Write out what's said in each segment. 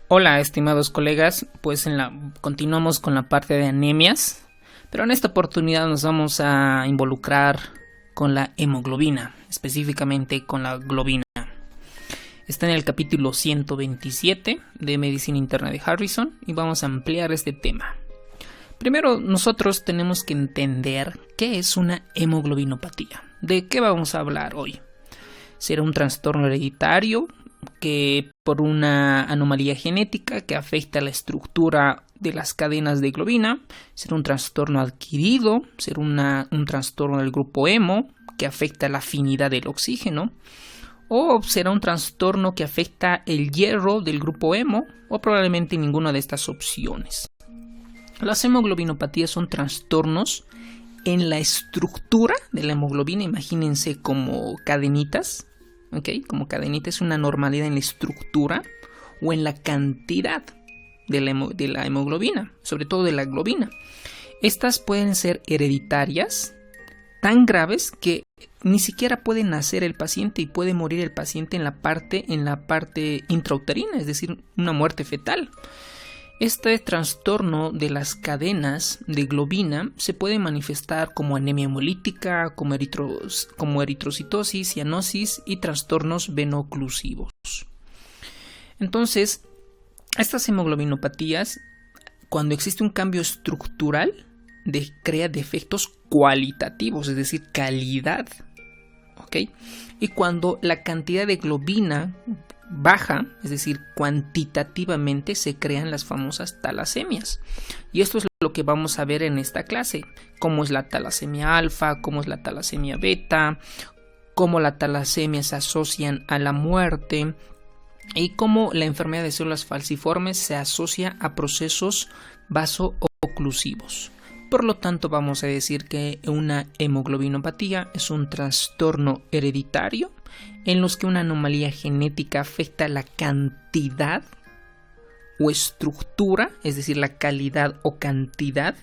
Hola, estimados colegas, continuamos con la parte de anemias, pero en esta oportunidad nos vamos a involucrar con la hemoglobina, específicamente con la globina. Está en el capítulo 127 de Medicina Interna de Harrison y vamos a ampliar este tema. Primero, nosotros tenemos que entender qué es una hemoglobinopatía. ¿De qué vamos a hablar hoy? ¿Será un trastorno hereditario que por una anomalía genética que afecta la estructura de las cadenas de globina? ¿Será un trastorno adquirido? ¿Será un trastorno del grupo hemo que afecta la afinidad del oxígeno? ¿O será un trastorno que afecta el hierro del grupo hemo? ¿O probablemente ninguna de estas opciones? Las hemoglobinopatías son trastornos en la estructura de la hemoglobina. Imagínense como cadenitas. ¿Okay? Como cadenita, es una anormalidad en la estructura o en la cantidad de la hemoglobina, sobre todo de la globina. Estas pueden ser hereditarias, tan graves que ni siquiera puede nacer el paciente y puede morir el paciente en la parte intrauterina, es decir, una muerte fetal. Este trastorno de las cadenas de globina se puede manifestar como anemia hemolítica, como eritrocitosis, cianosis y trastornos veno-oclusivos. Entonces, estas hemoglobinopatías, cuando existe un cambio estructural, crea defectos cualitativos, es decir, calidad. ¿Okay? Y cuando la cantidad de globina baja, es decir, cuantitativamente, se crean las famosas talasemias. Y esto es lo que vamos a ver en esta clase: cómo es la talasemia alfa, cómo es la talasemia beta, cómo la talasemia se asocian a la muerte y cómo la enfermedad de células falciformes se asocia a procesos vaso-oclusivos. Por lo tanto, vamos a decir que una hemoglobinopatía es un trastorno hereditario en los que una anomalía genética afecta la cantidad o estructura, es decir, la calidad o cantidad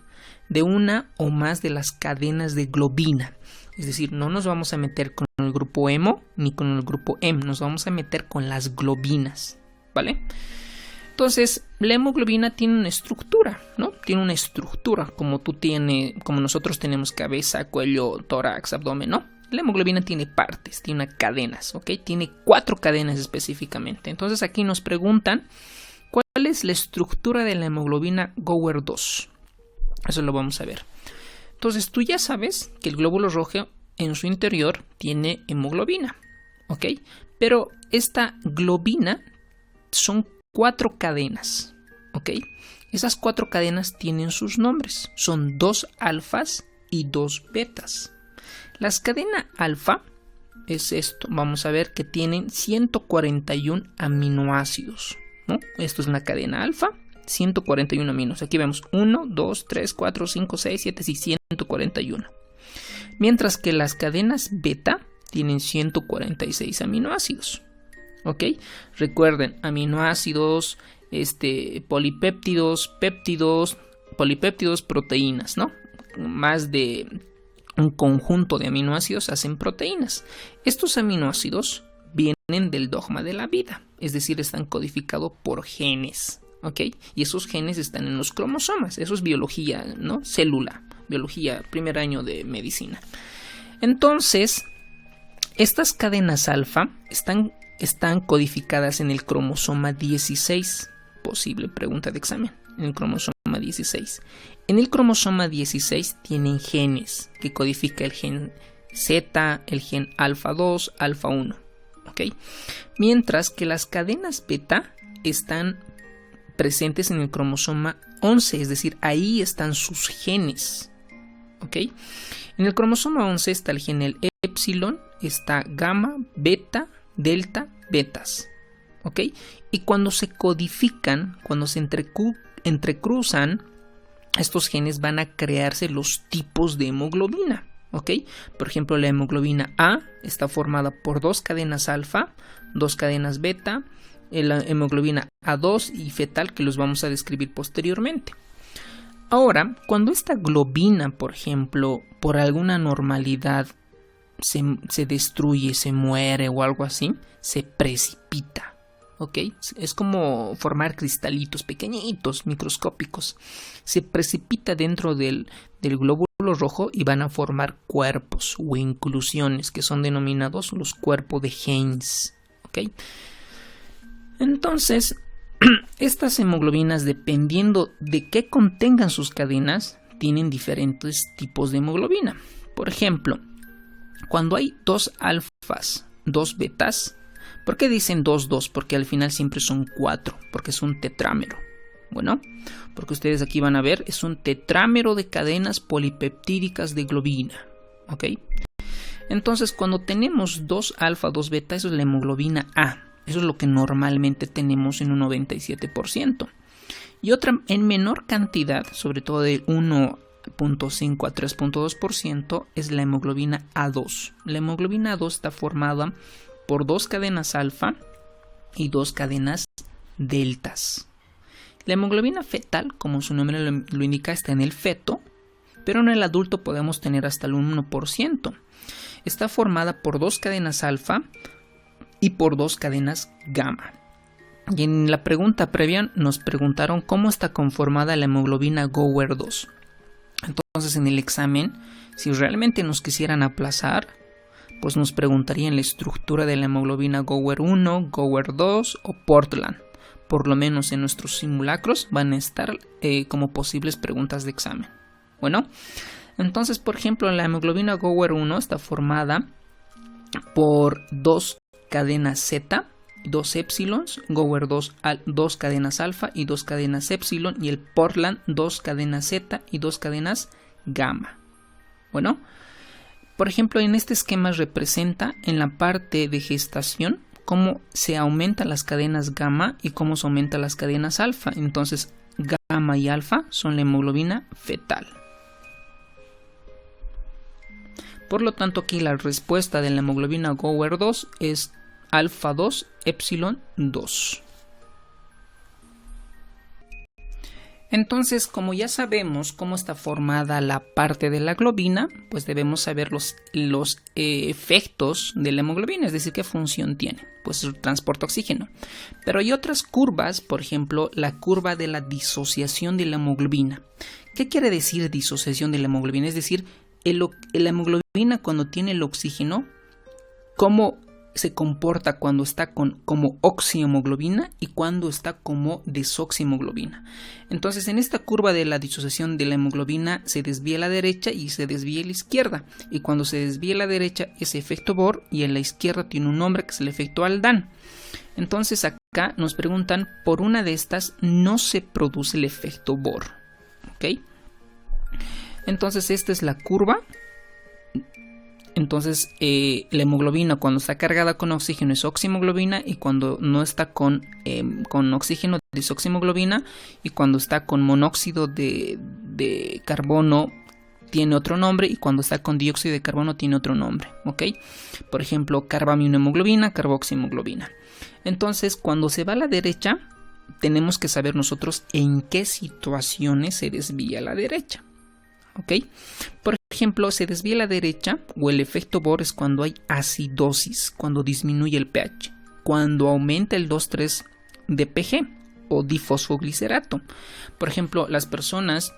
de una o más de las cadenas de globina. Es decir, no nos vamos a meter con el grupo hemo ni con el grupo hem, nos vamos a meter con las globinas, ¿vale? Entonces, la hemoglobina tiene una estructura, ¿no? Tiene una estructura como nosotros tenemos cabeza, cuello, tórax, abdomen, ¿no? La hemoglobina tiene partes, tiene cadenas, ¿ok? Tiene 4 cadenas específicamente. Entonces, aquí nos preguntan cuál es la estructura de la hemoglobina Gower 2. Eso lo vamos a ver. Entonces, tú ya sabes que el glóbulo rojo en su interior tiene hemoglobina, ¿ok? Pero esta globina son 4 cadenas, ¿ok? Esas 4 cadenas tienen sus nombres. Son 2 alfas y 2 betas. Las cadenas alfa es esto. Vamos a ver que tienen 141 aminoácidos, ¿no? Esto es una cadena alfa, 141 aminos. Aquí vemos 1, 2, 3, 4, 5, 6, 7, y 141. Mientras que las cadenas beta tienen 146 aminoácidos. ¿Ok? Recuerden, aminoácidos, polipéptidos, péptidos, polipéptidos, proteínas, ¿no? Más de un conjunto de aminoácidos hacen proteínas. Estos aminoácidos vienen del dogma de la vida, es decir, están codificados por genes, ¿ok? Y esos genes están en los cromosomas. Eso es biología, ¿no? Célula, biología, primer año de medicina. Entonces, estas cadenas alfa están codificadas en el cromosoma 16. Posible pregunta de examen. En el cromosoma 16. En el cromosoma 16 tienen genes que codifica el gen Z, el gen alfa 2, alfa 1. ¿Ok? Mientras que las cadenas beta están presentes en el cromosoma 11, es decir, ahí están sus genes. ¿Ok? En el cromosoma 11 está el gen epsilon, está gamma, beta, delta, betas. ¿Ok? Y cuando se codifican, cuando se entrecruzan, estos genes van a crearse los tipos de hemoglobina. ¿Ok? Por ejemplo, la hemoglobina A está formada por 2 cadenas alfa, 2 cadenas beta, la hemoglobina A2 y fetal, que los vamos a describir posteriormente. Ahora, cuando esta globina, por ejemplo, por alguna anormalidad se destruye, se muere o algo así, se precipita. ¿ok? Es como formar cristalitos pequeñitos, microscópicos. Se precipita dentro del glóbulo rojo y van a formar cuerpos o inclusiones que son denominados los cuerpos de Heinz, ¿ok? Entonces, estas hemoglobinas, dependiendo de qué contengan sus cadenas, tienen diferentes tipos de hemoglobina. Por ejemplo, cuando hay 2 alfas, 2 betas, ¿por qué dicen 2, 2? Porque al final siempre son 4, porque es un tetrámero. Bueno, porque ustedes aquí van a ver, es un tetrámero de cadenas polipeptídicas de globina, ¿ok? Entonces, cuando tenemos 2 alfa, 2 beta, eso es la hemoglobina A. Eso es lo que normalmente tenemos en un 97%. Y otra en menor cantidad, sobre todo de 1.5 a 3.2%, es la hemoglobina A2. La hemoglobina A2 está formada por 2 cadenas alfa y 2 cadenas deltas. La hemoglobina fetal, como su nombre lo indica, está en el feto, pero en el adulto podemos tener hasta el 1%. Está formada por 2 cadenas alfa y por 2 cadenas gamma. Y en la pregunta previa nos preguntaron cómo está conformada la hemoglobina Gower-2. Entonces, en el examen, si realmente nos quisieran aplazar, pues nos preguntarían la estructura de la hemoglobina Gower-1, Gower-2 o Portland. Por lo menos en nuestros simulacros van a estar como posibles preguntas de examen. Bueno, entonces, por ejemplo, la hemoglobina Gower-1 está formada por 2 cadenas Z, 2 épsilons, Gower-2 2 cadenas alfa y 2 cadenas épsilon, y el Portland 2 cadenas Z y 2 cadenas gamma. Bueno, por ejemplo, en este esquema representa en la parte de gestación cómo se aumentan las cadenas gamma y cómo se aumentan las cadenas alfa. Entonces, gamma y alfa son la hemoglobina fetal. Por lo tanto, aquí la respuesta de la hemoglobina Gower-2 es alfa 2, epsilon 2. Entonces, como ya sabemos cómo está formada la parte de la globina, pues debemos saber los efectos de la hemoglobina, es decir, qué función tiene. Pues transporta oxígeno. Pero hay otras curvas, por ejemplo, la curva de la disociación de la hemoglobina. ¿Qué quiere decir disociación de la hemoglobina? Es decir, la hemoglobina cuando tiene el oxígeno, cómo se comporta cuando está como oxihemoglobina y cuando está como desoxihemoglobina. Entonces, en esta curva de la disociación de la hemoglobina se desvía a la derecha y se desvía a la izquierda. Y cuando se desvía a la derecha es efecto Bohr y en la izquierda tiene un nombre que es el efecto Haldane. Entonces, acá nos preguntan, por una de estas no se produce el efecto Bohr. ¿Ok? Entonces, esta es la curva. Entonces, la hemoglobina cuando está cargada con oxígeno es oxihemoglobina, y cuando no está con oxígeno es desoxihemoglobina, y cuando está con monóxido de carbono tiene otro nombre, y cuando está con dióxido de carbono tiene otro nombre, ¿ok? Por ejemplo, carbaminohemoglobina, carboxihemoglobina. Entonces, cuando se va a la derecha, tenemos que saber nosotros en qué situaciones se desvía a la derecha, ¿ok? Por ejemplo, se desvía a la derecha o el efecto Bohr es cuando hay acidosis, cuando disminuye el pH, cuando aumenta el 2,3 de pG o difosfoglicerato. Por ejemplo, las personas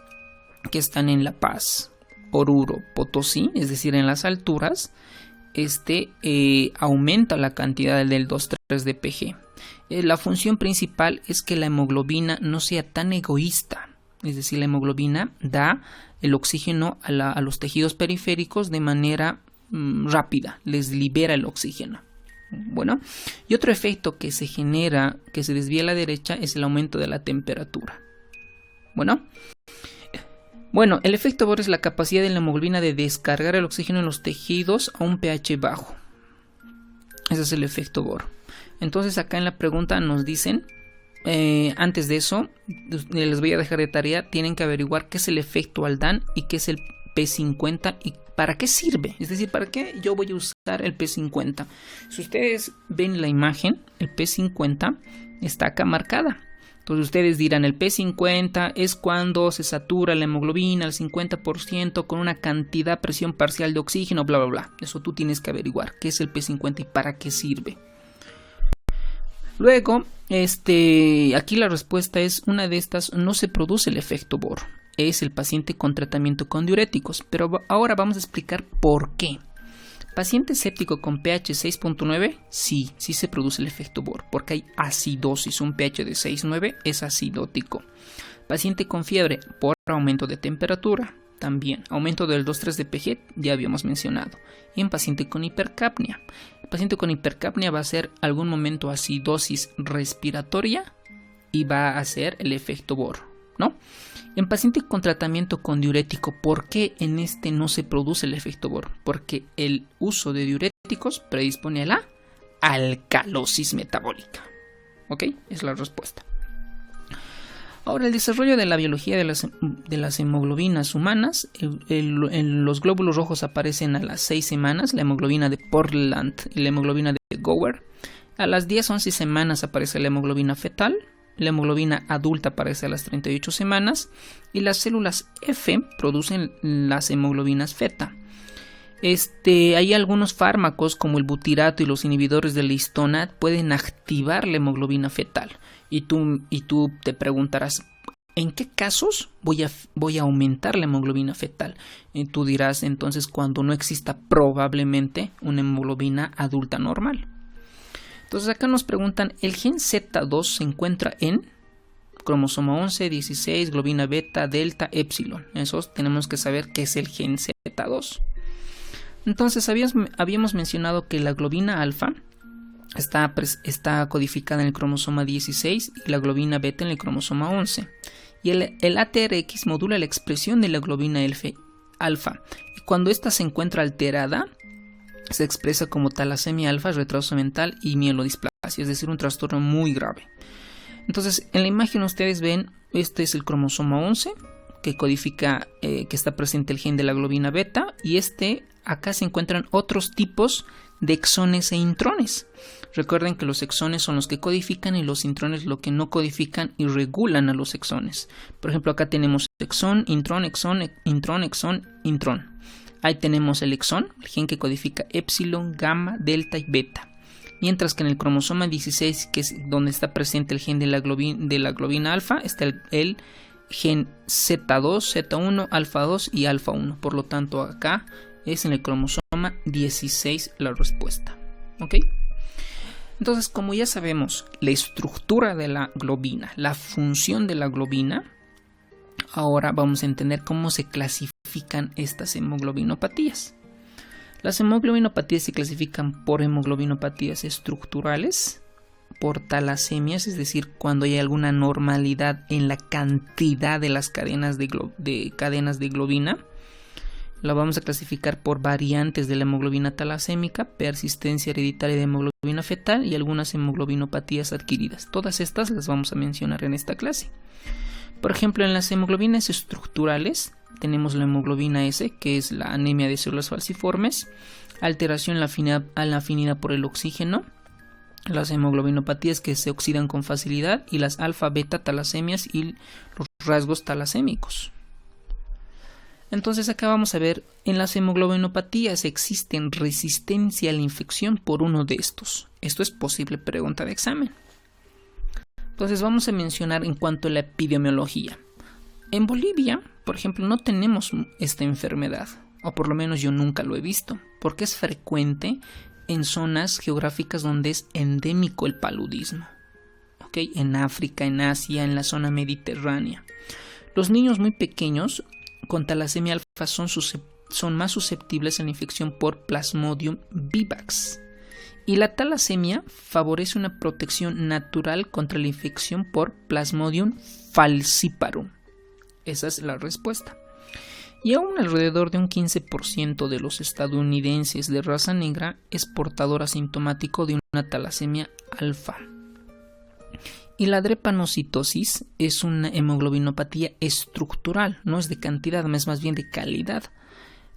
que están en La Paz, Oruro, Potosí, es decir, en las alturas, aumenta la cantidad del 2,3 de pG. La función principal es que la hemoglobina no sea tan egoísta. Es decir, la hemoglobina da el oxígeno a los tejidos periféricos de manera rápida, les libera el oxígeno. Bueno, y otro efecto que se genera, que se desvía a la derecha, es el aumento de la temperatura. Bueno, el efecto Bohr es la capacidad de la hemoglobina de descargar el oxígeno en los tejidos a un pH bajo. Ese es el efecto Bohr. Entonces, acá en la pregunta nos dicen, antes de eso, les voy a dejar de tarea, tienen que averiguar qué es el efecto Haldane y qué es el P50 y para qué sirve. Es decir, para qué yo voy a usar el P50. Si ustedes ven la imagen, el P50 está acá marcada. Entonces ustedes dirán, el P50 es cuando se satura la hemoglobina al 50% con una cantidad, presión parcial de oxígeno, bla, bla, bla. Eso tú tienes que averiguar qué es el P50 y para qué sirve. Luego, aquí la respuesta es una de estas, no se produce el efecto Bohr. Es el paciente con tratamiento con diuréticos. Pero ahora vamos a explicar por qué. Paciente séptico con pH 6.9, sí se produce el efecto Bohr, porque hay acidosis. Un pH de 6.9 es acidótico. Paciente con fiebre por aumento de temperatura, también. Aumento del 2,3 de pH, ya habíamos mencionado. Y en paciente con hipercapnia. El paciente con hipercapnia va a ser algún momento acidosis respiratoria y va a hacer el efecto Bohr, ¿no? En paciente con tratamiento con diurético, ¿por qué en este no se produce el efecto Bohr? Porque el uso de diuréticos predispone a la alcalosis metabólica. ¿Ok? Es la respuesta. Ahora, el desarrollo de la biología de las hemoglobinas humanas. Los glóbulos rojos aparecen a las 6 semanas, la hemoglobina de Portland y la hemoglobina de Gower. A las 10-11 semanas aparece la hemoglobina fetal. La hemoglobina adulta aparece a las 38 semanas y las células F producen las hemoglobinas feta. Hay algunos fármacos como el butirato y los inhibidores de la histona pueden activar la hemoglobina fetal. Y tú te preguntarás, ¿en qué casos voy a aumentar la hemoglobina fetal? Y tú dirás entonces cuando no exista probablemente una hemoglobina adulta normal. Entonces acá nos preguntan, el gen Z2 se encuentra en cromosoma 11, 16, globina beta, delta, epsilon. Esos tenemos que saber qué es el gen Z2. Entonces habíamos mencionado que la globina alfa está codificada en el cromosoma 16 y la globina beta en el cromosoma 11. Y el ATRX modula la expresión de la globina alfa. Y cuando ésta se encuentra alterada, se expresa como talasemia alfa, retraso mental y mielodisplasia, es decir, un trastorno muy grave. Entonces, en la imagen ustedes ven, este es el cromosoma 11, que codifica que está presente el gen de la globina beta, y acá se encuentran otros tipos de exones e intrones. Recuerden que los exones son los que codifican y los intrones lo que no codifican y regulan a los exones. Por ejemplo, acá tenemos exón, intrón, intrón, exón, intrón. Ahí tenemos el exón, el gen que codifica epsilon, gamma, delta y beta. Mientras que en el cromosoma 16, que es donde está presente el gen de la globina alfa, está el gen Z2, Z1, alfa 2 y alfa 1. Por lo tanto, acá es en el cromosoma 16 la respuesta. ¿Ok? Entonces, como ya sabemos la estructura de la globina, la función de la globina, ahora vamos a entender cómo se clasifican estas hemoglobinopatías. Las hemoglobinopatías se clasifican por hemoglobinopatías estructurales, por talasemias, es decir, cuando hay alguna anormalidad en la cantidad de las cadenas de globina. La vamos a clasificar por variantes de la hemoglobina talasémica, persistencia hereditaria de hemoglobina fetal y algunas hemoglobinopatías adquiridas. Todas estas las vamos a mencionar en esta clase. Por ejemplo, en las hemoglobinas estructurales tenemos la hemoglobina S, que es la anemia de células falciformes, alteración en la afinidad por el oxígeno, las hemoglobinopatías que se oxidan con facilidad y las alfa-beta talasemias y los rasgos talasémicos. Entonces acá vamos a ver, en las hemoglobinopatías existen resistencia a la infección por uno de estos. Esto es posible pregunta de examen. Entonces vamos a mencionar en cuanto a la epidemiología. En Bolivia, por ejemplo, no tenemos esta enfermedad, o por lo menos yo nunca lo he visto, porque es frecuente en zonas geográficas donde es endémico el paludismo. ¿Okay? En África, en Asia, en la zona mediterránea. Los niños muy pequeños con talasemia alfa son más susceptibles a la infección por Plasmodium vivax. Y la talasemia favorece una protección natural contra la infección por Plasmodium falciparum. Esa es la respuesta. Y aún alrededor de un 15% de los estadounidenses de raza negra es portador asintomático de una talasemia alfa. Y la drepanocitosis es una hemoglobinopatía estructural, no es de cantidad, es más bien de calidad,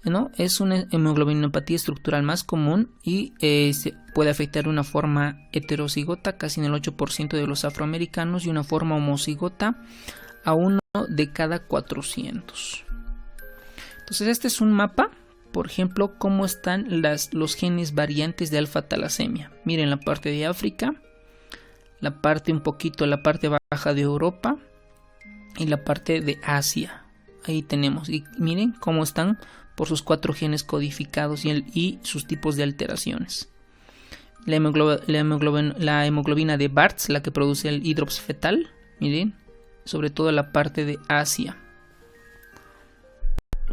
¿no? Es una hemoglobinopatía estructural más común y se puede afectar de una forma heterocigota casi en el 8% de los afroamericanos y una forma homocigota a 1 de cada 400. Entonces este es un mapa, por ejemplo, cómo están los genes variantes de alfa-talasemia. Miren la parte de África, la parte baja de Europa y la parte de Asia. Ahí tenemos, y miren cómo están por sus 4 genes codificados y sus tipos de alteraciones. La hemoglobina de Bartz, la que produce el hidrops fetal, miren, sobre todo la parte de Asia.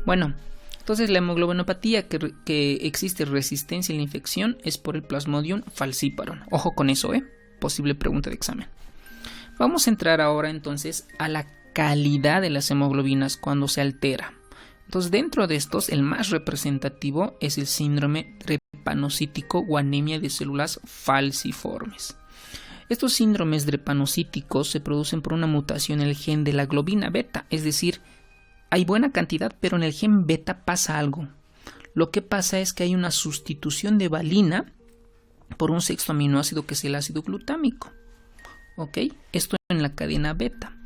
Bueno, entonces la hemoglobinopatía que existe resistencia a la infección es por el Plasmodium falciparum. Ojo con eso, posible pregunta de examen. Vamos a entrar ahora entonces a la calidad de las hemoglobinas cuando se altera. Entonces, dentro de estos, el más representativo es el síndrome drepanocítico o anemia de células falciformes. Estos síndromes drepanocíticos se producen por una mutación en el gen de la globina beta, es decir, hay buena cantidad, pero en el gen beta pasa algo. Lo que pasa es que hay una sustitución de valina por un sexto aminoácido que es el ácido glutámico. ¿Ok? Esto en la cadena beta.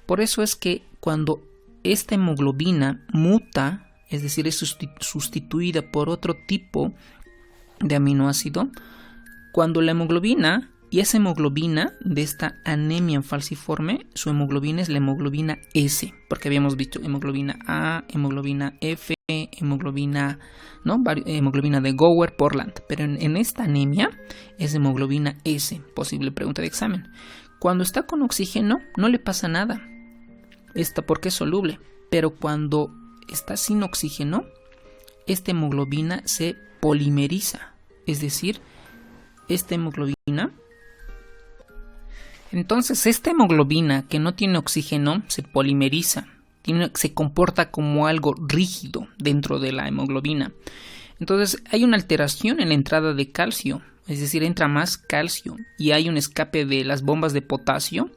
Por eso es que cuando esta hemoglobina muta, es decir, es sustituida por otro tipo de aminoácido, cuando la hemoglobina y esa hemoglobina de esta anemia falciforme, su hemoglobina es la hemoglobina S, porque habíamos visto hemoglobina A, hemoglobina F, hemoglobina de Gower-Portland, pero en esta anemia es hemoglobina S, posible pregunta de examen. Cuando está con oxígeno no le pasa nada, porque es soluble, pero cuando está sin oxígeno, esta hemoglobina se polimeriza, es decir, esta hemoglobina. Entonces, esta hemoglobina que no tiene oxígeno se polimeriza, se comporta como algo rígido dentro de la hemoglobina. Entonces, hay una alteración en la entrada de calcio, es decir, entra más calcio y hay un escape de las bombas de potasio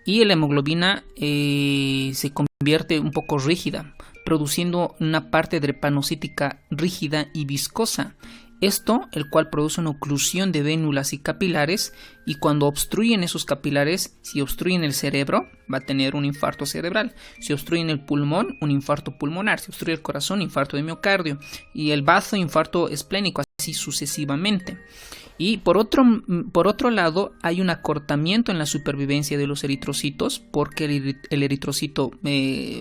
y la hemoglobina se convierte un poco rígida, produciendo una parte drepanocítica rígida y viscosa. Esto, el cual produce una oclusión de vénulas y capilares, y cuando obstruyen esos capilares, si obstruyen el cerebro, va a tener un infarto cerebral. Si obstruyen el pulmón, un infarto pulmonar. Si obstruye el corazón, infarto de miocardio. Y el bazo, infarto esplénico, así sucesivamente. Y por otro lado, hay un acortamiento en la supervivencia de los eritrocitos, porque el eritrocito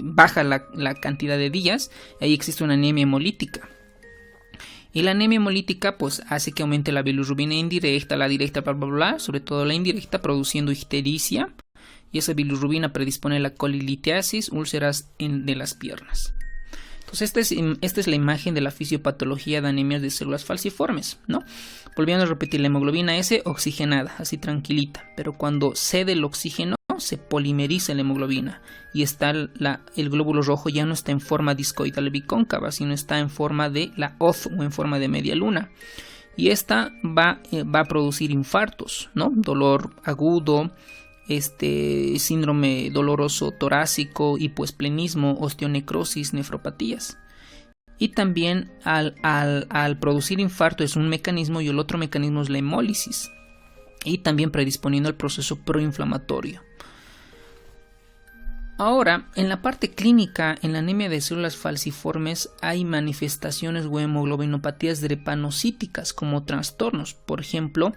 baja la cantidad de días, ahí existe una anemia hemolítica. Y la anemia hemolítica pues hace que aumente la bilirrubina indirecta, la directa, bla bla bla, sobre todo la indirecta, produciendo ictericia, y esa bilirrubina predispone a la colilitiasis, úlceras de las piernas. Entonces esta es la imagen de la fisiopatología de anemias de células falciformes, ¿no? Volviendo a repetir, la hemoglobina S oxigenada, así tranquilita, pero cuando cede el oxígeno se polimeriza la hemoglobina y el glóbulo rojo ya no está en forma discoidal bicóncava, sino está en forma de la hoz o en forma de media luna, y esta va a producir infartos, ¿no? Dolor agudo, síndrome doloroso torácico, hipoesplenismo, osteonecrosis, nefropatías. Y también al producir infarto es un mecanismo y el otro mecanismo es la hemólisis, y también predisponiendo al proceso proinflamatorio. Ahora, en la parte clínica, en la anemia de células falciformes hay manifestaciones o hemoglobinopatías drepanocíticas como trastornos. Por ejemplo,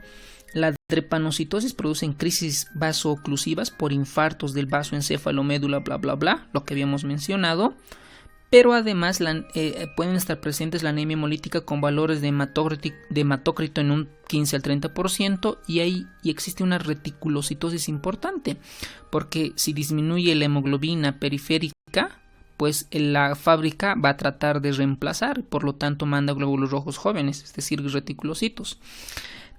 la drepanocitosis produce crisis vasooclusivas por infartos del vaso, encéfalo, médula, bla bla bla, lo que habíamos mencionado. Pero además pueden estar presentes la anemia hemolítica con valores de hematócrito en un 15 al 30%, y existe una reticulocitosis importante, porque si disminuye la hemoglobina periférica, pues la fábrica va a tratar de reemplazar, por lo tanto manda glóbulos rojos jóvenes, es decir, reticulocitos.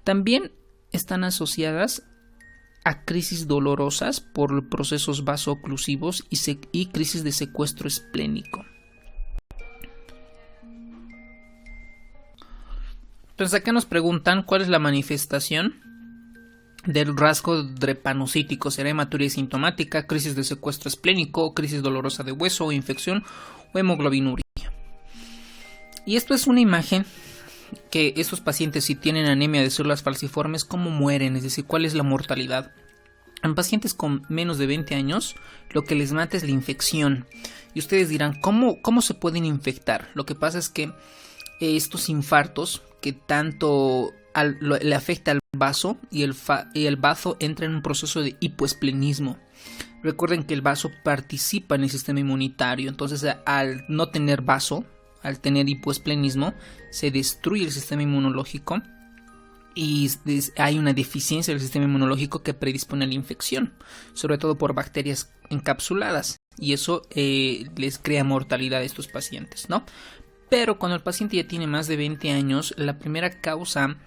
También están asociadas a crisis dolorosas por procesos vasooclusivos y crisis de secuestro esplénico. Entonces acá nos preguntan cuál es la manifestación del rasgo drepanocítico. ¿Será hematuria sintomática, crisis de secuestro esplénico, crisis dolorosa de hueso o infección o hemoglobinuria? Y esto es una imagen que estos pacientes, si tienen anemia de células falciformes, ¿cómo mueren? Es decir, ¿cuál es la mortalidad? En pacientes con menos de 20 años, lo que les mata es la infección. Y ustedes dirán, ¿cómo se pueden infectar? Lo que pasa es que estos infartos que tanto le afecta al vaso y el bazo entra en un proceso de hipoesplenismo. Recuerden que el vaso participa en el sistema inmunitario, entonces al no tener vaso, al tener hipoesplenismo, se destruye el sistema inmunológico y hay una deficiencia del sistema inmunológico que predispone a la infección, sobre todo por bacterias encapsuladas, y eso les crea mortalidad a estos pacientes, ¿no? Pero cuando el paciente ya tiene más de 20 años, la primera causa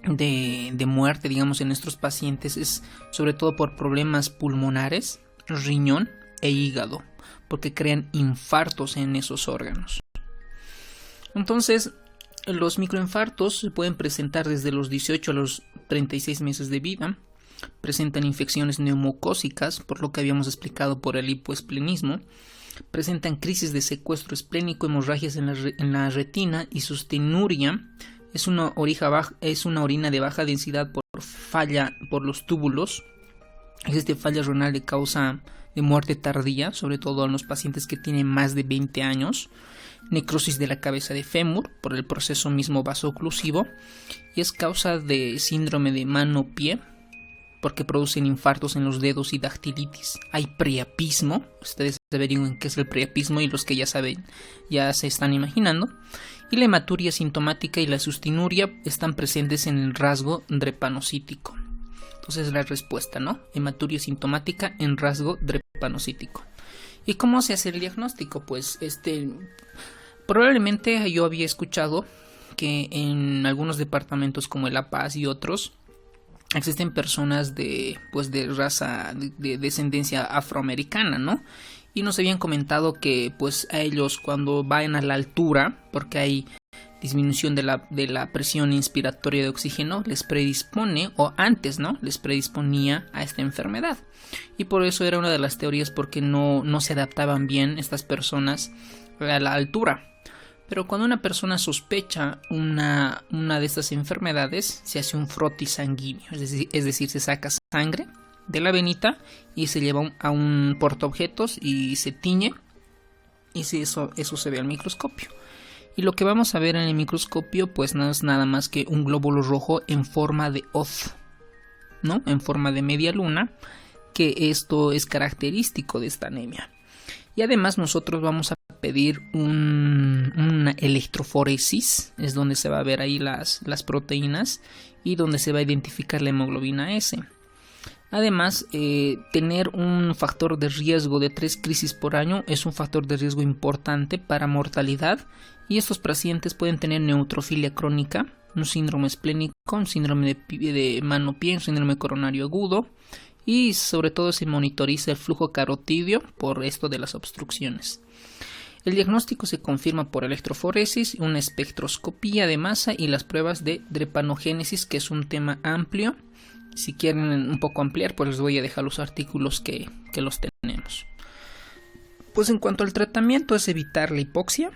de muerte, digamos, en nuestros pacientes es sobre todo por problemas pulmonares, riñón e hígado, porque crean infartos en esos órganos. Entonces, los microinfartos se pueden presentar desde los 18 a los 36 meses de vida. Presentan infecciones neumomucósicas, por lo que habíamos explicado por el hipoesplenismo. Presentan crisis de secuestro esplénico, hemorragias en la retina y sustenuria. Es una orina de baja densidad por falla por los túbulos. Existe falla renal de causa de muerte tardía, sobre todo en los pacientes que tienen más de 20 años. Necrosis de la cabeza de fémur por el proceso mismo vasooclusivo. Y es causa de síndrome de mano-pie, porque producen infartos en los dedos y dactilitis. Hay priapismo, ustedes averigüen qué es el priapismo y los que ya saben, ya se están imaginando. Y la hematuria sintomática y la sustinuria están presentes en el rasgo drepanocítico. Entonces la respuesta, ¿no? Hematuria sintomática en rasgo drepanocítico. ¿Y cómo se hace el diagnóstico? Pues probablemente yo había escuchado que en algunos departamentos como el La Paz y otros existen personas de raza, de descendencia afroamericana, ¿no? Y nos habían comentado que pues a ellos cuando vayan a la altura, porque hay disminución de la presión inspiratoria de oxígeno, les predispone, o antes, ¿no? Les predisponía a esta enfermedad. Y por eso era una de las teorías porque no se adaptaban bien estas personas a la altura. Pero cuando una persona sospecha una de estas enfermedades, se hace un frotis sanguíneo, es decir, se saca sangre de la venita y se lleva a un portaobjetos y se tiñe, y eso se ve al microscopio. Y lo que vamos a ver en el microscopio pues no es nada más que un glóbulo rojo en forma de hoz, ¿no? En forma de media luna, que esto es característico de esta anemia. Y además nosotros vamos a pedir una electroforesis, es donde se va a ver ahí las proteínas y donde se va a identificar la hemoglobina S. Además, tener un factor de riesgo de 3 crisis por año es un factor de riesgo importante para mortalidad, y estos pacientes pueden tener neutrofilia crónica, un síndrome esplénico, un síndrome de mano-pie, un síndrome coronario agudo, y sobre todo se monitoriza el flujo carotidio por esto de las obstrucciones. El diagnóstico se confirma por electroforesis, una espectroscopía de masa y las pruebas de drepanogénesis, que es un tema amplio. Si quieren un poco ampliar, pues les voy a dejar los artículos que los tenemos. Pues en cuanto al tratamiento es evitar la hipoxia,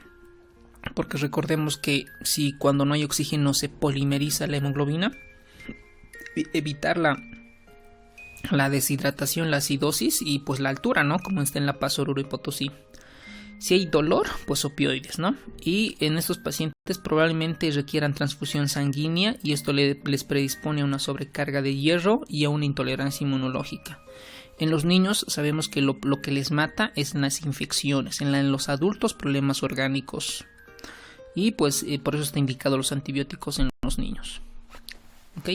porque recordemos que si cuando no hay oxígeno se polimeriza la hemoglobina, evitar la deshidratación, la acidosis y pues la altura, ¿no? Como está en La Paz, Oruro y Potosí. Si hay dolor, pues opioides, ¿no? Y en estos pacientes probablemente requieran transfusión sanguínea y esto les predispone a una sobrecarga de hierro y a una intolerancia inmunológica. En los niños sabemos que lo que les mata es en las infecciones, en los adultos problemas orgánicos. Y pues por eso está indicado los antibióticos en los niños. ¿Ok?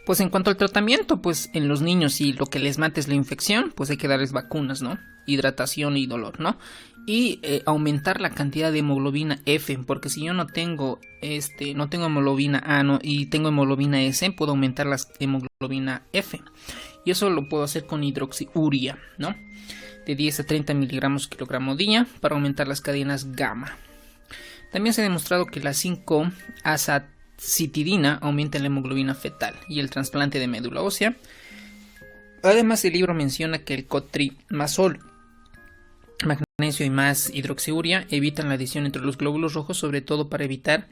Pues en cuanto al tratamiento, pues en los niños si lo que les mata es la infección, pues hay que darles vacunas, ¿no? Hidratación y dolor, ¿no? Y aumentar la cantidad de hemoglobina F, porque si yo no tengo hemoglobina A y tengo hemoglobina S, puedo aumentar la hemoglobina F. Y eso lo puedo hacer con hidroxiuria, ¿no? De 10 a 30 miligramos kilogramo día para aumentar las cadenas gamma. También se ha demostrado que la 5-azatidina aumenta la hemoglobina fetal y el trasplante de médula ósea. Además, el libro menciona que el cotrimazol, magnesio y más hidroxiuria evitan la adhesión entre los glóbulos rojos, sobre todo para evitar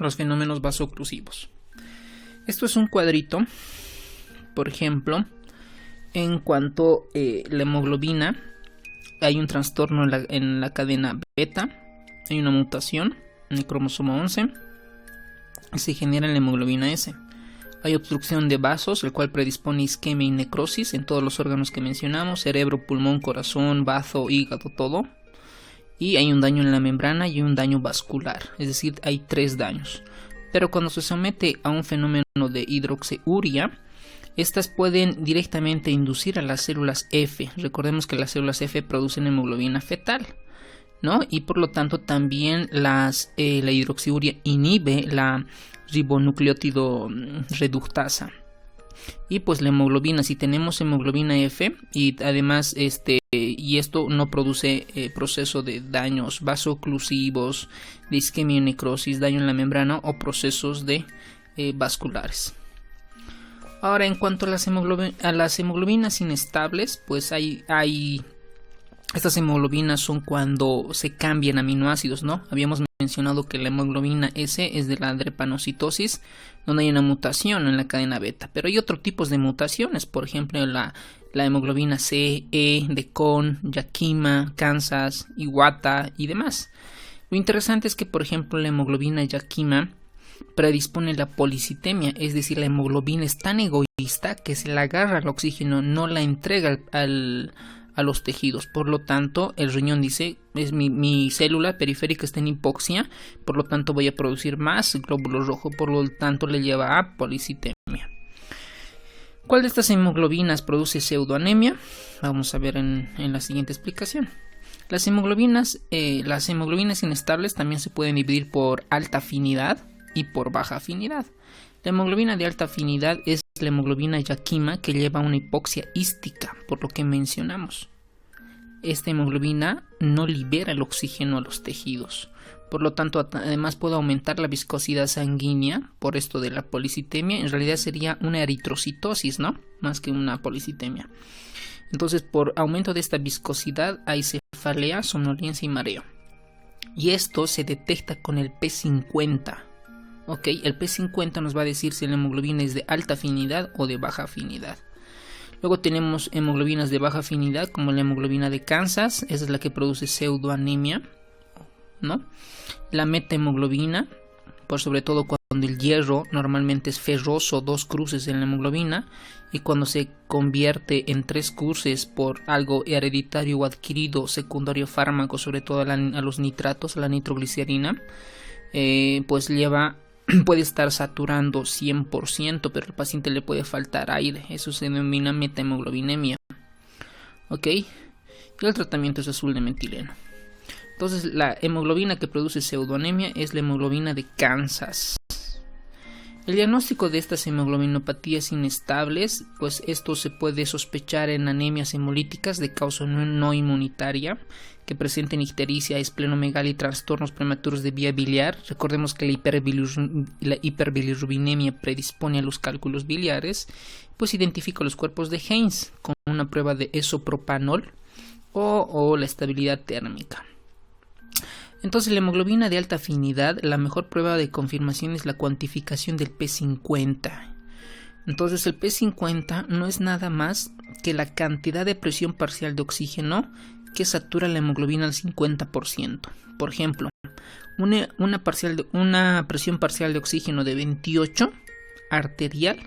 los fenómenos vasooclusivos. Esto es un cuadrito, por ejemplo, en cuanto la hemoglobina, hay un trastorno en la cadena beta, hay una mutación en el cromosoma 11, y se genera la hemoglobina S. Hay obstrucción de vasos, el cual predispone isquemia y necrosis en todos los órganos que mencionamos: cerebro, pulmón, corazón, bazo, hígado, todo. Y hay un daño en la membrana y un daño vascular, es decir, hay 3 daños. Pero cuando se somete a un fenómeno de hidroxiuria, estas pueden directamente inducir a las células F. Recordemos que las células F producen hemoglobina fetal, ¿no? Y por lo tanto también la hidroxiuria inhibe la ribonucleótido reductasa. Y pues la hemoglobina, si tenemos hemoglobina F y además y esto no produce proceso de daños vasoclusivos, de isquemia y necrosis, daño en la membrana o procesos de vasculares. Ahora, en cuanto a las hemoglobinas inestables, pues estas hemoglobinas son cuando se cambian aminoácidos, ¿no? Habíamos mencionado que la hemoglobina S es de la drepanocitosis, donde hay una mutación en la cadena beta. Pero hay otros tipos de mutaciones, por ejemplo, la hemoglobina C, E, de Cohn, Yakima, Kansas, Iwata y demás. Lo interesante es que, por ejemplo, la hemoglobina Yakima predispone la policitemia, es decir, la hemoglobina es tan egoísta que se la agarra al oxígeno, no la entrega a los tejidos. Por lo tanto, el riñón dice: es mi célula periférica está en hipoxia, por lo tanto voy a producir más glóbulos rojos, por lo tanto le lleva a policitemia. ¿Cuál de estas hemoglobinas produce pseudoanemia? Vamos a ver en la siguiente explicación. Las hemoglobinas inestables también se pueden dividir por alta afinidad y por baja afinidad. La hemoglobina de alta afinidad es la hemoglobina Yakima, que lleva una hipoxia ística, por lo que mencionamos. Esta hemoglobina no libera el oxígeno a los tejidos, por lo tanto además puede aumentar la viscosidad sanguínea por esto de la policitemia. En realidad sería una eritrocitosis, ¿no? Más que una policitemia. Entonces, por aumento de esta viscosidad hay cefalea, somnolencia y mareo. Y esto se detecta con el P50. Ok, el P50 nos va a decir si la hemoglobina es de alta afinidad o de baja afinidad. Luego tenemos hemoglobinas de baja afinidad, como la hemoglobina de Kansas, esa es la que produce pseudoanemia, ¿no? La metahemoglobina, por sobre todo cuando el hierro normalmente es ferroso, 2 cruces en la hemoglobina, y cuando se convierte en 3 cruces por algo hereditario o adquirido secundario fármaco, sobre todo a los nitratos, a la nitroglicerina, pues puede estar saturando 100%, pero al paciente le puede faltar aire. Eso se denomina metahemoglobinemia. Ok, y el tratamiento es azul de metileno. Entonces, la hemoglobina que produce pseudoanemia es la hemoglobina de Kansas. El diagnóstico de estas hemoglobinopatías inestables, pues esto se puede sospechar en anemias hemolíticas de causa no inmunitaria, que presenten ictericia, esplenomegalia y trastornos prematuros de vía biliar. Recordemos que la hiperbilirrubinemia predispone a los cálculos biliares. Pues identifica los cuerpos de Heinz con una prueba de isopropanol o la estabilidad térmica. Entonces, la hemoglobina de alta afinidad, la mejor prueba de confirmación es la cuantificación del P50. Entonces, el P50 no es nada más que la cantidad de presión parcial de oxígeno que satura la hemoglobina al 50%. Por ejemplo, una presión parcial de oxígeno de 28 arterial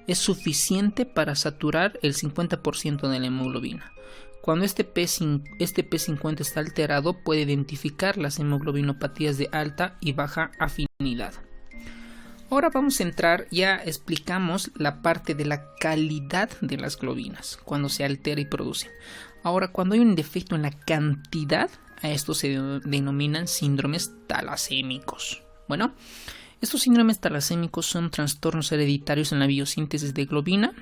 es suficiente para saturar el 50% de la hemoglobina. Cuando este P50 está alterado, puede identificar las hemoglobinopatías de alta y baja afinidad. Ahora vamos a entrar, ya explicamos la parte de la calidad de las globinas, cuando se altera y produce. Ahora, cuando hay un defecto en la cantidad, a esto se denominan síndromes talasémicos. Bueno, estos síndromes talasémicos son trastornos hereditarios en la biosíntesis de globina,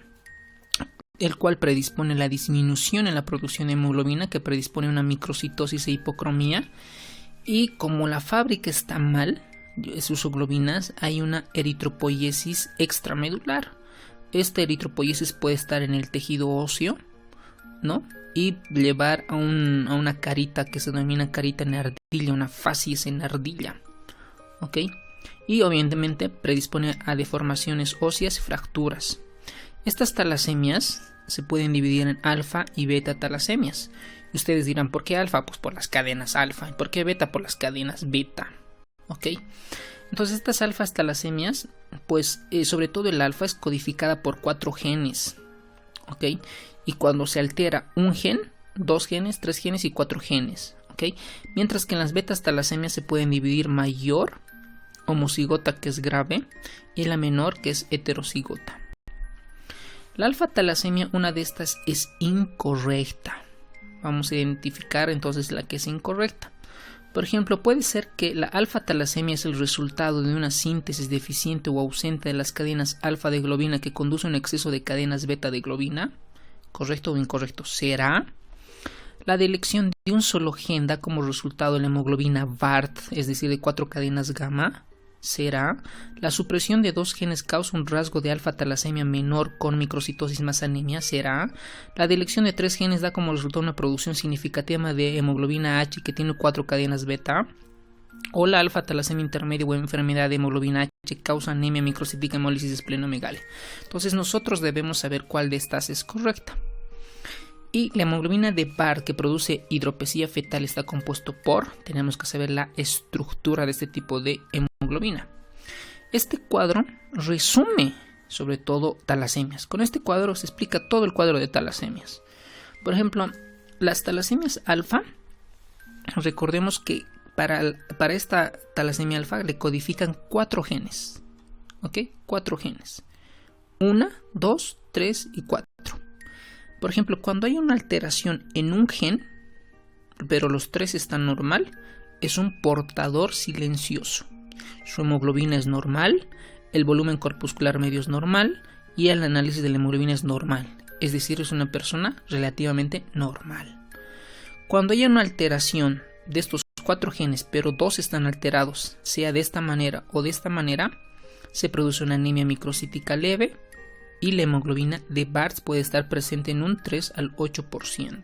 el cual predispone la disminución en la producción de hemoglobina, que predispone una microcitosis e hipocromía. Y como la fábrica está mal, sus globinas, hay una eritropoiesis extramedular. Esta eritropoiesis puede estar en el tejido óseo, ¿no? Y llevar a una carita que se denomina carita en ardilla, una facies en ardilla, ¿ok? Y obviamente predispone a deformaciones óseas y fracturas. Estas talasemias se pueden dividir en alfa y beta talasemias. Y ustedes dirán, ¿por qué alfa? Pues por las cadenas alfa. ¿Y por qué beta? Por las cadenas beta. ¿ok? Entonces estas alfas talasemias, pues sobre todo el alfa es codificada por 4 genes, ¿ok? Y cuando se altera un gen, 2 genes, 3 genes y 4 genes, ¿ok? Mientras que en las betas talasemias se pueden dividir mayor, homocigota, que es grave, y la menor, que es heterocigota. La alfa talasemia, una de estas es incorrecta. Vamos a identificar entonces la que es incorrecta. Por ejemplo, puede ser que la alfa talasemia es el resultado de una síntesis deficiente o ausente de las cadenas alfa de globina que conduce a un exceso de cadenas beta de globina. ¿Correcto o incorrecto? ¿Será? La delección de un solo gen da como resultado la hemoglobina BART, es decir, de 4 cadenas gamma. ¿Será? La supresión de 2 genes causa un rasgo de alfa talasemia menor con microcitosis más anemia. ¿Será? La delección de 3 genes da como resultado una producción significativa de hemoglobina H que tiene 4 cadenas beta. O la alfa talasemia intermedia o enfermedad de hemoglobina H causa anemia microcítica, hemólisis, esplenomegalia. Entonces nosotros debemos saber cuál de estas es correcta. Y la hemoglobina de BART que produce hidropesía fetal está compuesto por, tenemos que saber la estructura de este tipo de hemoglobina. Este cuadro resume sobre todo talasemias. Con este cuadro se explica todo el cuadro de talasemias. Por ejemplo, las talasemias alfa, recordemos que para esta talasemia alfa le codifican 4 genes. ¿Ok? 4 genes. 1, 2, 3 y 4. Por ejemplo, cuando hay una alteración en un gen, pero los 3 están normal, es un portador silencioso. Su hemoglobina es normal, el volumen corpuscular medio es normal y el análisis de la hemoglobina es normal. Es decir, es una persona relativamente normal. Cuando hay una alteración de estos 4 genes, pero 2 están alterados, sea de esta manera o de esta manera, se produce una anemia microcítica leve, y la hemoglobina de BART puede estar presente en un 3 al 8%.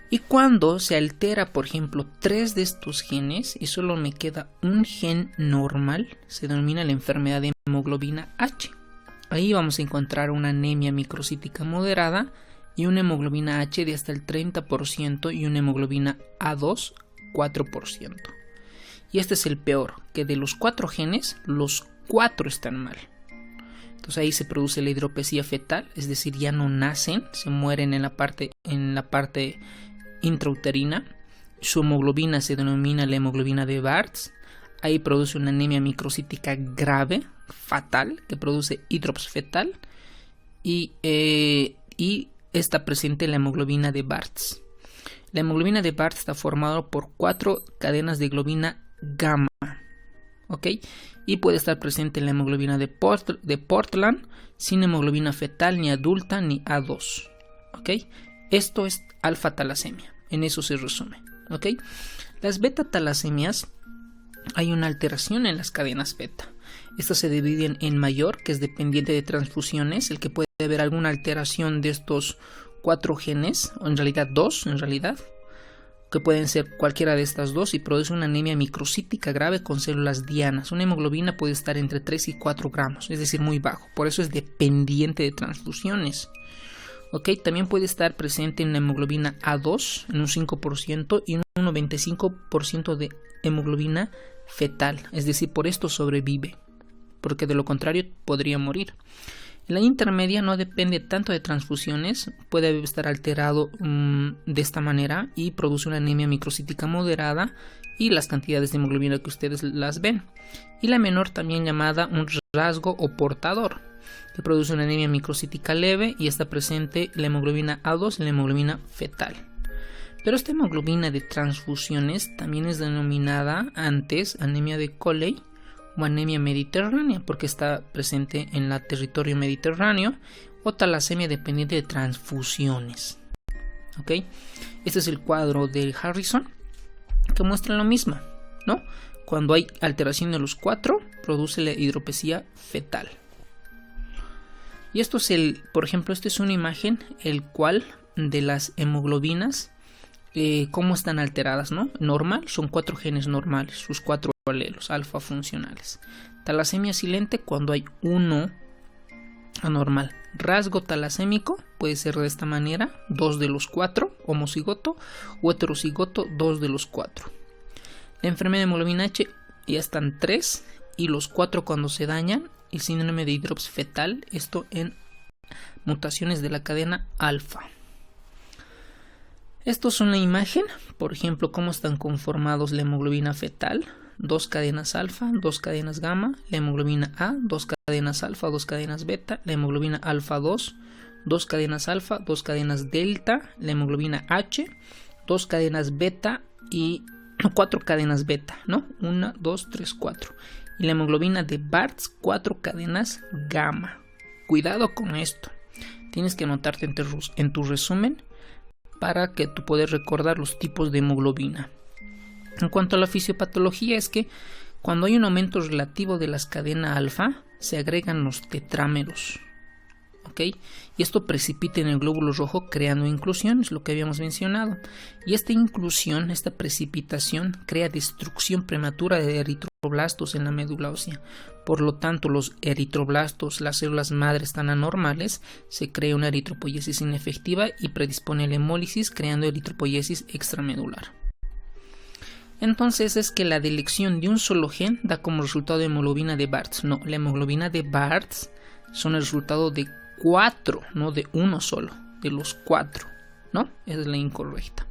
Y cuando se altera, por ejemplo, 3 de estos genes y solo me queda un gen normal, se denomina la enfermedad de hemoglobina H. Ahí vamos a encontrar una anemia microcítica moderada y una hemoglobina H de hasta el 30% y una hemoglobina A2 4%. Y este es el peor, que de los 4 genes, los 4 están mal. Entonces ahí se produce la hidropesía fetal, es decir, ya no nacen, se mueren en la parte intrauterina. Su hemoglobina se denomina la hemoglobina de BART. Ahí produce una anemia microcítica grave, fatal, que produce hidrops fetal y está presente la hemoglobina de BART. La hemoglobina de BART está formada por 4 cadenas de globina gamma. ¿Ok? Y puede estar presente en la hemoglobina de Portland sin hemoglobina fetal ni adulta ni A2. ¿Ok? Esto es alfa talasemia. En eso se resume. ¿Ok? Las beta talasemias, hay una alteración en las cadenas beta. Estas se dividen en mayor, que es dependiente de transfusiones, el que puede haber alguna alteración de estos 4 genes, o en realidad 2, que pueden ser cualquiera de estas 2 y produce una anemia microcítica grave con células dianas. Una hemoglobina puede estar entre 3 y 4 gramos, es decir, muy bajo. Por eso es dependiente de transfusiones. ¿Ok? También puede estar presente en la hemoglobina A2 en un 5% y un 95% de hemoglobina fetal. Es decir, por esto sobrevive, porque de lo contrario podría morir. La intermedia no depende tanto de transfusiones, puede estar alterado de esta manera y produce una anemia microcítica moderada y las cantidades de hemoglobina que ustedes las ven. Y la menor, también llamada un rasgo o portador, que produce una anemia microcítica leve y está presente la hemoglobina A2 y la hemoglobina fetal. Pero esta hemoglobina de transfusiones también es denominada antes anemia de Coley o anemia mediterránea, porque está presente en el territorio mediterráneo, o talasemia dependiente de transfusiones. ¿Ok? Este es el cuadro de Harrison, que muestra lo mismo, ¿no? Cuando hay alteración de los 4, produce la hidropesía fetal. Y esto es por ejemplo, esta es una imagen, el cual de las hemoglobinas, cómo están alteradas, ¿no? Normal, son 4 genes normales, sus 4 alelos alfa funcionales. Talasemia silente cuando hay uno anormal. Rasgo talasémico puede ser de esta manera, 2 de los 4, homocigoto, o heterocigoto, 2 de los 4. La enfermedad de hemoglobina H ya están 3 y los 4 cuando se dañan. El síndrome de hidrops fetal, esto en mutaciones de la cadena alfa. Esto es una imagen, por ejemplo, cómo están conformados la hemoglobina fetal. 2 cadenas alfa, 2 cadenas gamma, la hemoglobina A, 2 cadenas alfa, 2 cadenas beta, la hemoglobina alfa 2, 2 cadenas alfa, 2 cadenas delta, la hemoglobina H, 2 cadenas beta y 4 cadenas beta, ¿no? 1, 2, 3, 4. Y la hemoglobina de Barts, 4 cadenas gamma. Cuidado con esto. Tienes que anotarte en tu resumen para que tú puedas recordar los tipos de hemoglobina. En cuanto a la fisiopatología, es que cuando hay un aumento relativo de las cadenas alfa, se agregan los tetrámeros. ¿Ok? Y esto precipita en el glóbulo rojo creando inclusión, es lo que habíamos mencionado. Y esta inclusión, esta precipitación, crea destrucción prematura de eritroblastos en la médula ósea. Por lo tanto, los eritroblastos, las células madre, están anormales, se crea una eritropoiesis inefectiva y predispone a la hemólisis, creando eritropoiesis extramedular. Entonces es que la delección de un solo gen da como resultado hemoglobina de Barts. No, la hemoglobina de Barts son el resultado de 4, no de uno solo, de los 4, ¿no? Esa es la incorrecta.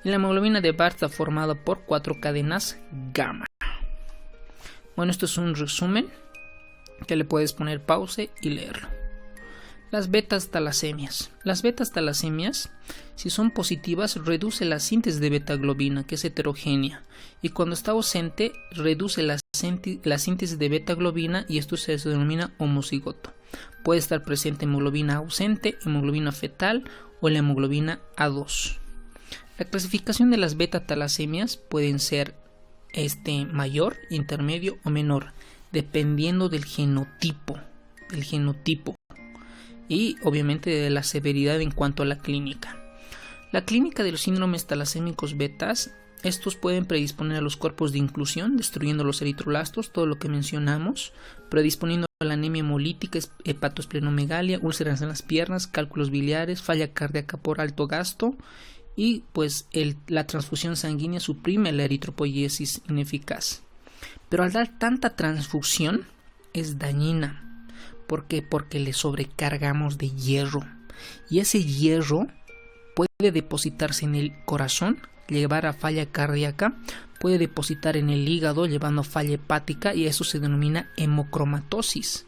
Y la hemoglobina de Barts está formada por 4 cadenas gamma. Bueno, esto es un resumen que le puedes poner pause y leerlo. Las betas talasemias. Las betas talasemias, si son positivas, reduce la síntesis de beta-globina, que es heterogénea, y cuando está ausente, reduce la síntesis de beta-globina y esto se denomina homocigoto. Puede estar presente hemoglobina ausente, hemoglobina fetal o la hemoglobina A2. La clasificación de las beta-talasemias pueden ser mayor, intermedio o menor, dependiendo del genotipo. Y obviamente de la severidad en cuanto a la clínica. La clínica de los síndromes talasémicos betas, estos pueden predisponer a los cuerpos de inclusión, destruyendo los eritroblastos, todo lo que mencionamos, predisponiendo a la anemia hemolítica, hepatosplenomegalia, úlceras en las piernas, cálculos biliares, falla cardíaca por alto gasto y pues la transfusión sanguínea suprime la eritropoiesis ineficaz. Pero al dar tanta transfusión es dañina. ¿Por qué? Porque le sobrecargamos de hierro. Y ese hierro puede depositarse en el corazón, llevar a falla cardíaca, puede depositar en el hígado, llevando a falla hepática, y eso se denomina hemocromatosis.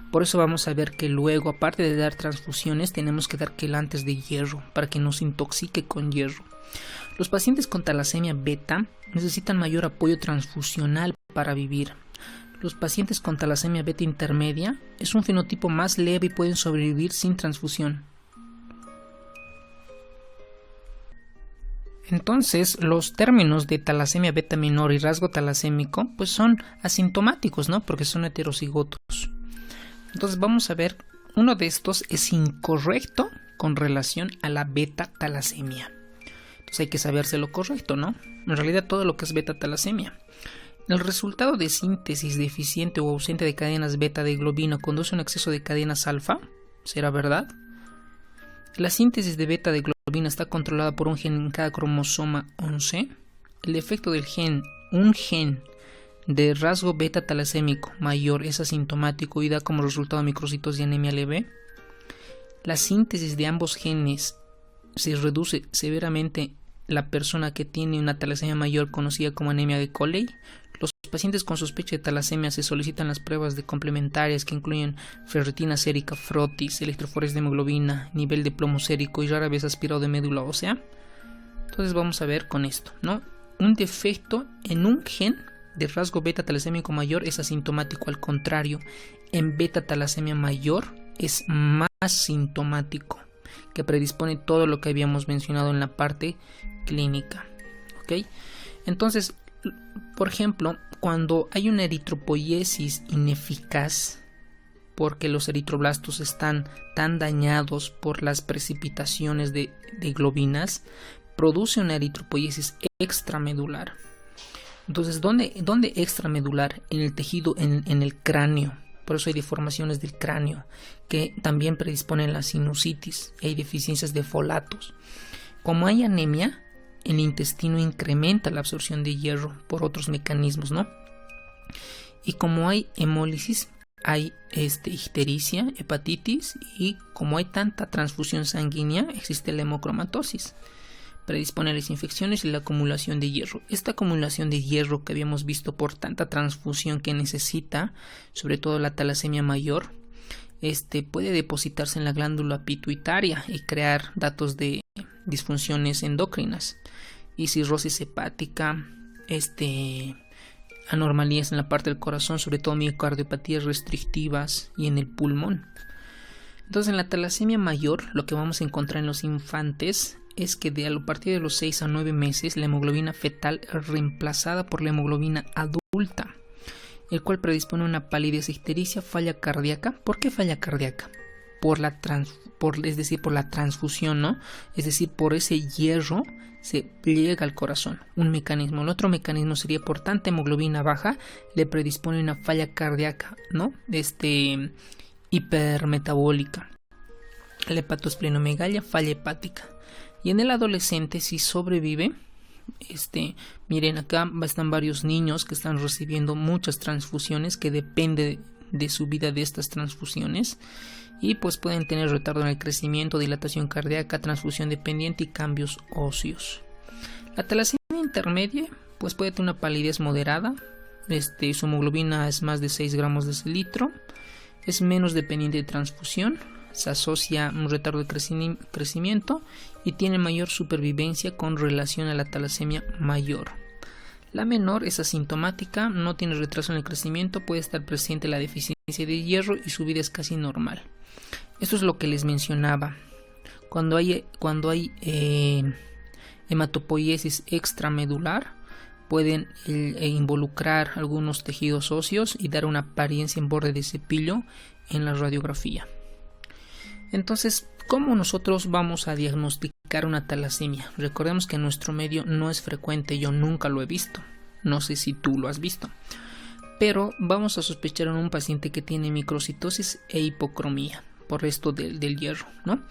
Por eso vamos a ver que luego, aparte de dar transfusiones, tenemos que dar quelantes de hierro para que no se intoxique con hierro. Los pacientes con talasemia beta necesitan mayor apoyo transfusional para vivir. Los pacientes con talasemia beta intermedia es un fenotipo más leve y pueden sobrevivir sin transfusión. Entonces, los términos de talasemia beta menor y rasgo talasémico pues son asintomáticos, ¿no? Porque son heterocigotos. Entonces vamos a ver, uno de estos es incorrecto con relación a la beta talasemia. Entonces hay que saberse lo correcto, ¿no? En realidad todo lo que es beta talasemia. El resultado de síntesis deficiente o ausente de cadenas beta de globina conduce a un exceso de cadenas alfa. ¿Será verdad? La síntesis de beta de globina está controlada por un gen en cada cromosoma 11. El efecto del gen, un gen de rasgo beta talasémico mayor, es asintomático y da como resultado microcitos y anemia leve. La síntesis de ambos genes se reduce severamente la persona que tiene una talasemia mayor conocida como anemia de Coley. Los pacientes con sospecha de talasemia se solicitan las pruebas de complementarias que incluyen ferritina sérica, frotis, electroforesis de hemoglobina, nivel de plomo sérico y rara vez aspirado de médula ósea. Entonces vamos a ver con esto, ¿no? Un defecto en un gen de rasgo beta talasémico mayor es asintomático, al contrario, en beta talasemia mayor es más sintomático, que predispone todo lo que habíamos mencionado en la parte clínica. ¿Ok? Entonces, por ejemplo, cuando hay una eritropoiesis ineficaz porque los eritroblastos están tan dañados por las precipitaciones de globinas, produce una eritropoiesis extramedular. Entonces, ¿dónde extramedular? En el tejido, en el cráneo. Por eso hay deformaciones del cráneo que también predisponen la sinusitis. Hay deficiencias de folatos. Como hay anemia, el intestino incrementa la absorción de hierro por otros mecanismos, ¿no? Y como hay hemólisis, hay ictericia, hepatitis, y como hay tanta transfusión sanguínea, existe la hemocromatosis. Predispone a las infecciones y la acumulación de hierro. Esta acumulación de hierro que habíamos visto por tanta transfusión que necesita, sobre todo la talasemia mayor, puede depositarse en la glándula pituitaria y crear datos de disfunciones endocrinas y cirrosis hepática, anormalías en la parte del corazón, sobre todo miocardiopatías restrictivas y en el pulmón. Entonces, en la talasemia mayor, lo que vamos a encontrar en los infantes es que a partir de los 6 a 9 meses la hemoglobina fetal es reemplazada por la hemoglobina adulta, el cual predispone a una palidez, ictericia, falla cardíaca. ¿Por qué falla cardíaca? Por la transfusión, ¿no? Es decir, por ese hierro se pliega al corazón, un mecanismo. El otro mecanismo sería por tanta hemoglobina baja, le predispone una falla cardíaca, ¿no? Hipermetabólica. La hepatosplenomegalia, falla hepática. Y en el adolescente, si sobrevive, miren, acá están varios niños que están recibiendo muchas transfusiones, que depende de su vida de estas transfusiones, y pues pueden tener retardo en el crecimiento, dilatación cardíaca, transfusión dependiente y cambios óseos. La talasemia intermedia pues puede tener una palidez moderada, su hemoglobina es más de 6 gramos de decilitro, es menos dependiente de transfusión, se asocia a un retardo de crecimiento y tiene mayor supervivencia con relación a la talasemia mayor. La menor es asintomática, no tiene retraso en el crecimiento, puede estar presente la deficiencia de hierro y su vida es casi normal. Esto es lo que les mencionaba. Cuando hay hematopoiesis extramedular, pueden involucrar algunos tejidos óseos y dar una apariencia en borde de cepillo en la radiografía. Entonces, ¿cómo nosotros vamos a diagnosticar una talasemia? Recordemos que en nuestro medio no es frecuente, yo nunca lo he visto, no sé si tú lo has visto, pero vamos a sospechar en un paciente que tiene microcitosis e hipocromía por esto del hierro, ¿no?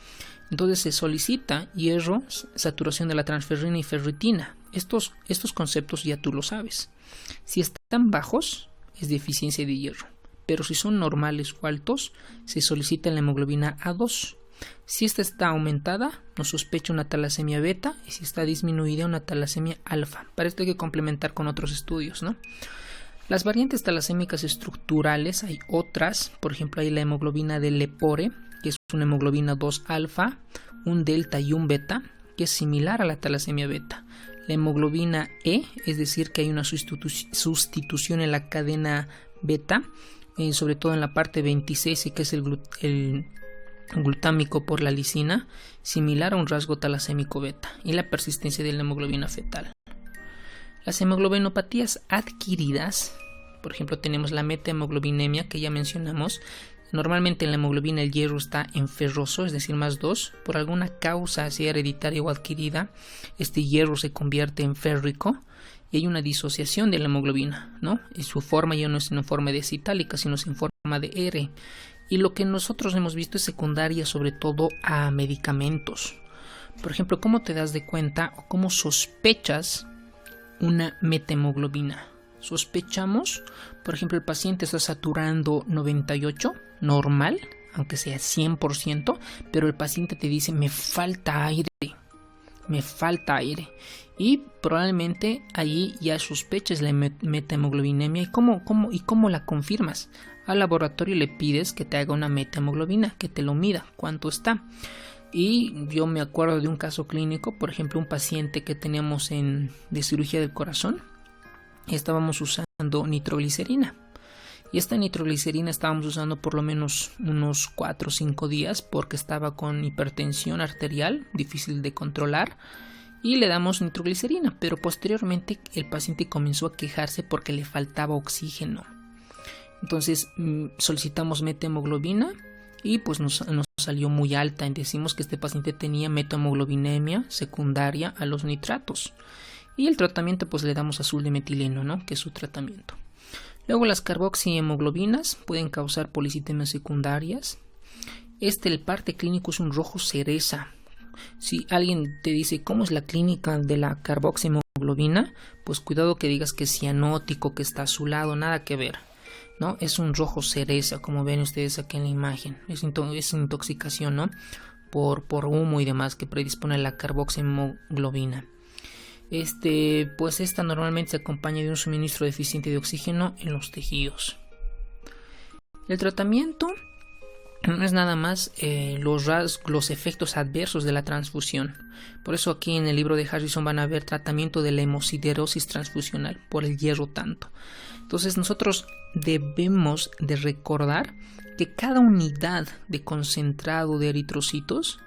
Entonces se solicita hierro, saturación de la transferrina y ferritina. Estos conceptos ya tú lo sabes. Si están bajos, es deficiencia de hierro. Pero si son normales o altos, se solicita la hemoglobina A2. Si esta está aumentada, nos sospecha una talasemia beta, y si está disminuida, una talasemia alfa. Para esto hay que complementar con otros estudios, ¿no? Las variantes talasémicas estructurales, hay otras, por ejemplo, hay la hemoglobina de Lepore, que es una hemoglobina 2 alfa, un delta y un beta, que es similar a la talasemia beta. La hemoglobina E, es decir, que hay una sustitución en la cadena beta, sobre todo en la parte 26, que es el glutámico por la lisina, similar a un rasgo talasémico beta, y la persistencia de la hemoglobina fetal. Las hemoglobinopatías adquiridas, por ejemplo, tenemos la metahemoglobinemia que ya mencionamos. Normalmente en la hemoglobina el hierro está en ferroso, es decir, más 2. Por alguna causa, sea hereditaria o adquirida, este hierro se convierte en férrico y hay una disociación de la hemoglobina, ¿no? Y su forma ya no es en forma de citálica, sino es en forma de R. Y lo que nosotros hemos visto es secundaria sobre todo a medicamentos. Por ejemplo, ¿cómo te das de cuenta o cómo sospechas una metahemoglobina? Sospechamos, por ejemplo, el paciente está saturando 98, normal, aunque sea 100%, pero el paciente te dice, me falta aire, y probablemente ahí ya sospechas la metahemoglobinemia. ¿Y cómo la confirmas? Al laboratorio le pides que te haga una metahemoglobina, que te lo mida, cuánto está. Y yo me acuerdo de un caso clínico, por ejemplo, un paciente que teníamos de cirugía del corazón, y estábamos usando nitroglicerina. Y esta nitroglicerina estábamos usando por lo menos unos 4 o 5 días porque estaba con hipertensión arterial, difícil de controlar, y le damos nitroglicerina, pero posteriormente el paciente comenzó a quejarse porque le faltaba oxígeno. Entonces solicitamos metahemoglobina y pues nos salió muy alta, y decimos que este paciente tenía metahemoglobinemia secundaria a los nitratos. Y el tratamiento pues le damos azul de metileno, ¿no? Que es su tratamiento. Luego las carboxihemoglobinas pueden causar policitemias secundarias. El parte clínico es un rojo cereza. Si alguien te dice cómo es la clínica de la carboxihemoglobina, pues cuidado que digas que es cianótico, que está azulado, nada que ver, ¿no? Es un rojo cereza, como ven ustedes aquí en la imagen. Es intoxicación, ¿no? Por humo y demás que predispone a la carboxihemoglobina. Pues esta normalmente se acompaña de un suministro deficiente de oxígeno en los tejidos. El tratamiento no es nada más los efectos adversos de la transfusión. Por eso aquí en el libro de Harrison van a ver tratamiento de la hemosiderosis transfusional por el hierro tanto. Entonces nosotros debemos de recordar que cada unidad de concentrado de eritrocitos,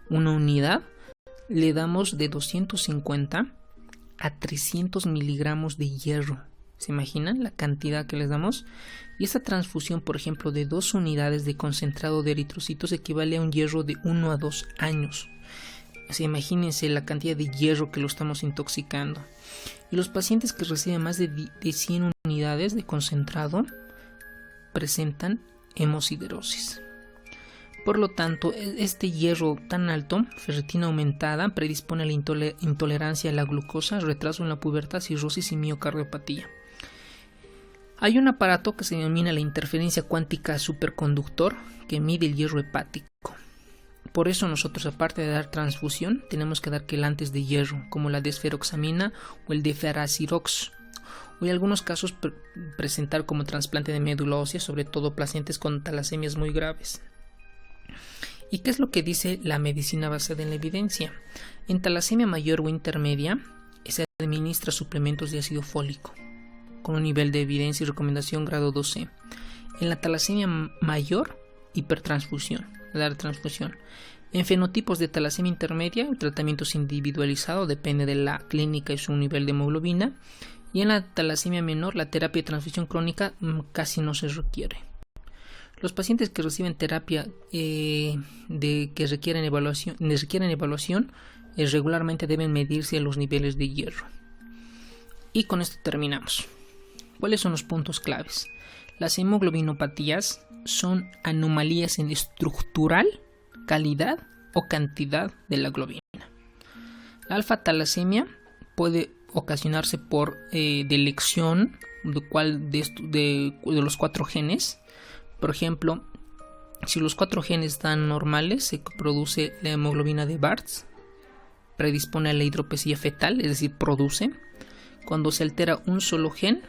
una unidad, le damos de 250 a 300 miligramos de hierro. ¿Se imaginan la cantidad que les damos? Y esta transfusión, por ejemplo, de 2 unidades de concentrado de eritrocitos equivale a un hierro de 1 a 2 años. Así, imagínense la cantidad de hierro que lo estamos intoxicando. Y los pacientes que reciben más de 100 unidades de concentrado presentan hemosiderosis. Por lo tanto, este hierro tan alto, ferritina aumentada, predispone a la intolerancia a la glucosa, retraso en la pubertad, cirrosis y miocardiopatía. Hay un aparato que se denomina la interferencia cuántica superconductor que mide el hierro hepático. Por eso nosotros, aparte de dar transfusión, tenemos que dar quelantes de hierro, como la desferoxamina o el deferasirox. O en algunos casos presentar como trasplante de médula ósea, sobre todo pacientes con talasemias muy graves. ¿Y qué es lo que dice la medicina basada en la evidencia? En talasemia mayor o intermedia se administra suplementos de ácido fólico con un nivel de evidencia y recomendación grado 2C. En la talasemia mayor, hipertransfusión, dar transfusión. En fenotipos de talasemia intermedia, el tratamiento es individualizado, depende de la clínica y su nivel de hemoglobina. Y en la talasemia menor, la terapia de transfusión crónica casi no se requiere. Los pacientes que reciben terapia que requieren evaluación regularmente deben medirse los niveles de hierro. Y con esto terminamos. ¿Cuáles son los puntos claves? Las hemoglobinopatías son anomalías en estructural, calidad o cantidad de la globina. La alfa-talasemia puede ocasionarse por delección de los 4 genes. Por ejemplo, si los 4 genes están normales, se produce la hemoglobina de Bartz, predispone a la hidropesía fetal, es decir, produce. Cuando se altera un solo gen,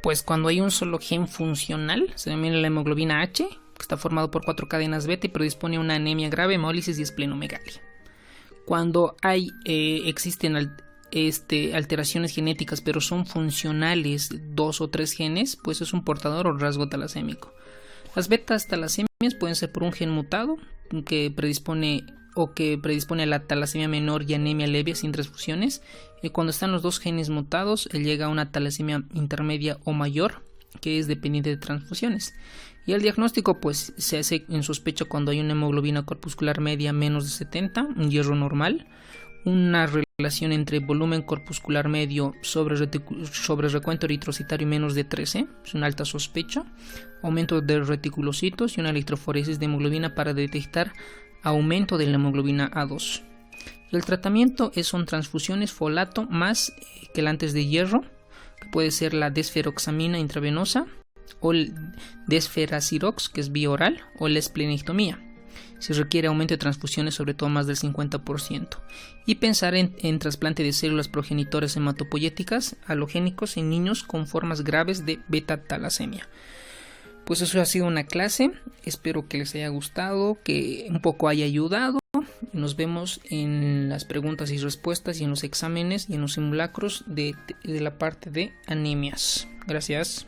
pues cuando hay un solo gen funcional, se denomina la hemoglobina H, que está formado por 4 cadenas beta y predispone a una anemia grave, hemólisis y esplenomegalia. Cuando existen alteraciones genéticas pero son funcionales 2 o 3 genes, pues es un portador o rasgo talasémico. Las betas talasemias pueden ser por un gen mutado que predispone a la talasemia menor y anemia leve sin transfusiones. Y cuando están los 2 genes mutados, llega a una talasemia intermedia o mayor que es dependiente de transfusiones. Y el diagnóstico pues se hace en sospecha cuando hay una hemoglobina corpuscular media menos de 70, un hierro normal, una relación entre volumen corpuscular medio sobre recuento eritrocitario menos de 13, es una alta sospecha, aumento de reticulocitos y una electroforesis de hemoglobina para detectar aumento de la hemoglobina A2. El tratamiento son transfusiones, folato más quelantes de hierro, que puede ser la desferoxamina intravenosa o el desferasirox, que es vía oral, o la esplenectomía. Se requiere aumento de transfusiones, sobre todo más del 50%. Y pensar en trasplante de células progenitoras hematopoyéticas alogénicos en niños con formas graves de beta-talasemia. Pues eso ha sido una clase, espero que les haya gustado, que un poco haya ayudado. Nos vemos en las preguntas y respuestas y en los exámenes y en los simulacros de la parte de anemias. Gracias.